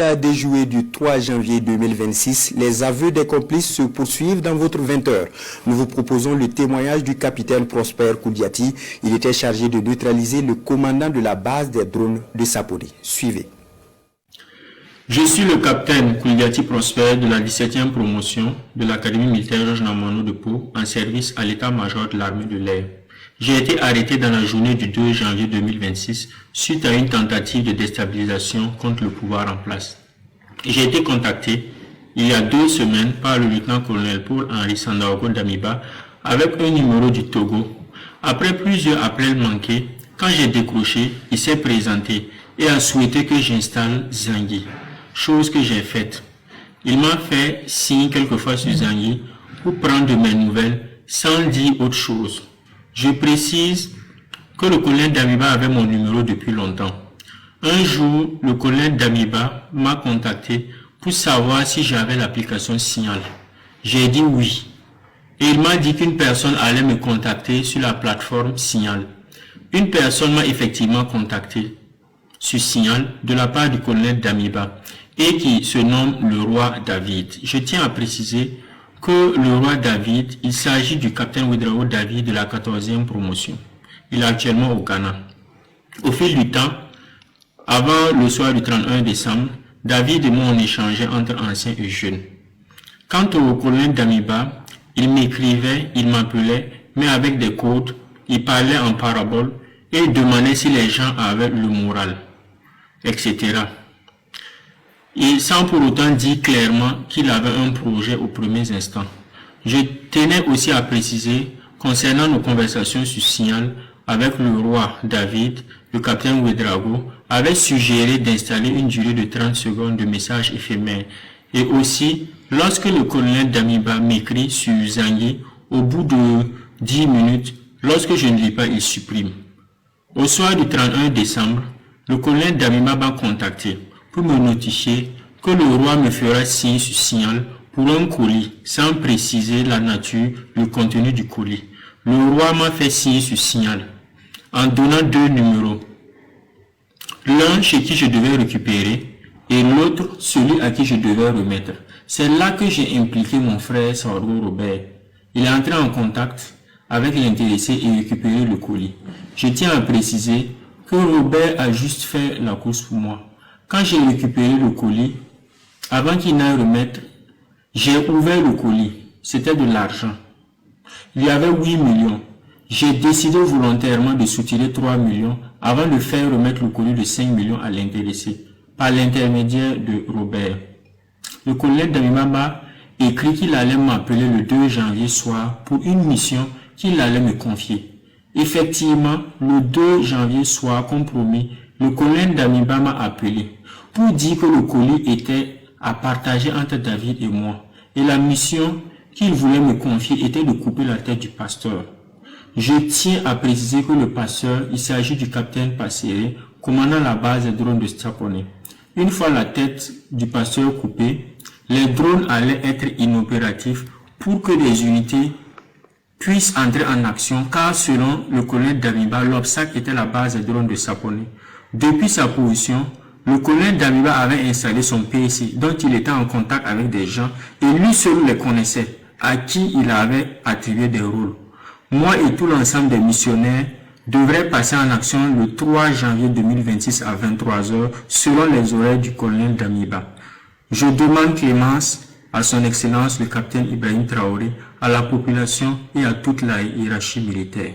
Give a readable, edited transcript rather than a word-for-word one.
enquête a déjoué du 3 janvier 2026. Les aveux des complices se poursuivent dans votre 20h. Nous vous proposons le témoignage du capitaine Prosper Koudiati. Il était chargé de neutraliser le commandant de la base des drones de Sapori. Suivez. Je suis le capitaine Koudiati Prosper de la 17e promotion de l'Académie militaire Georges Namanou de Pau en service à l'état-major de l'armée de l'air. J'ai été arrêté dans la journée du 2 janvier 2026 suite à une tentative de déstabilisation contre le pouvoir en place. J'ai été contacté il y a 2 semaines par le lieutenant-colonel Paul-Henri Sandaogo Damiba avec un numéro du Togo. Après plusieurs appels manqués, quand j'ai décroché, il s'est présenté et a souhaité que j'installe Zangui, chose que j'ai faite. Il m'a fait signe quelquefois sur Zangui pour prendre de mes nouvelles sans dire autre chose. Je précise que le colonel Damiba avait mon numéro depuis longtemps. Un jour, le colonel Damiba m'a contacté pour savoir si j'avais l'application Signal. J'ai dit oui. Et il m'a dit qu'une personne allait me contacter sur la plateforme Signal. Une personne m'a effectivement contacté sur Signal de la part du colonel Damiba et qui se nomme le roi David. Je tiens à préciser que le roi David, il s'agit du capitaine Ouédraogo David de la 14e promotion. Il est actuellement au Ghana. Au fil du temps, avant le soir du 31 décembre, David et moi on échangeait entre anciens et jeunes. Quant au colonel Damiba, il m'écrivait, il m'appelait, mais avec des codes, il parlait en parabole et il demandait si les gens avaient le moral, etc. Et sans pour autant dire clairement qu'il avait un projet aux premiers instants. Je tenais aussi à préciser, concernant nos conversations sur Signal, avec le roi David, le capitaine Ouédraogo avait suggéré d'installer une durée de 30 secondes de message éphémère. Et aussi, lorsque le colonel Damiba m'écrit sur Zangui, au bout de 10 minutes, lorsque je ne lis pas, il supprime. Au soir du 31 décembre, le colonel Damiba m'a contacté pour me notifier que le roi me fera signe sur Signal pour un colis, sans préciser la nature, le contenu du colis. Le roi m'a fait signe sur Signal, en donnant 2 numéros. L'un chez qui je devais récupérer, et l'autre celui à qui je devais remettre. C'est là que j'ai impliqué mon frère Sargo Robert. Il est entré en contact avec l'intéressé et récupéré le colis. Je tiens à préciser que Robert a juste fait la course pour moi. Quand j'ai récupéré le colis, avant qu'il n'aille remettre, j'ai ouvert le colis. C'était de l'argent. Il y avait 8 millions. J'ai décidé volontairement de soutirer 3 millions avant de faire remettre le colis de 5 millions à l'intéressé, par l'intermédiaire de Robert. Le colonel Damiba m'a écrit qu'il allait m'appeler le 2 janvier soir pour une mission qu'il allait me confier. Effectivement, le 2 janvier soir, comme promis, le colonel Damiba m'a appelé pour dire que le colis était à partager entre David et moi. Et la mission qu'il voulait me confier était de couper la tête du pasteur. Je tiens à préciser que le pasteur, il s'agit du capitaine Passéré, commandant la base des drones de Saponi. Une fois la tête du pasteur coupée, les drones allaient être inopératifs pour que les unités puissent entrer en action, car selon le colonel Damiba, l'obstacle était la base des drones de Saponi. Depuis sa position, le colonel Damiba avait installé son PC, dont il était en contact avec des gens, et lui seul les connaissait, à qui il avait attribué des rôles. Moi et tout l'ensemble des missionnaires devraient passer en action le 3 janvier 2026 à 23h, selon les horaires du colonel Damiba. Je demande clémence à son Excellence le capitaine Ibrahim Traoré, à la population et à toute la hiérarchie militaire.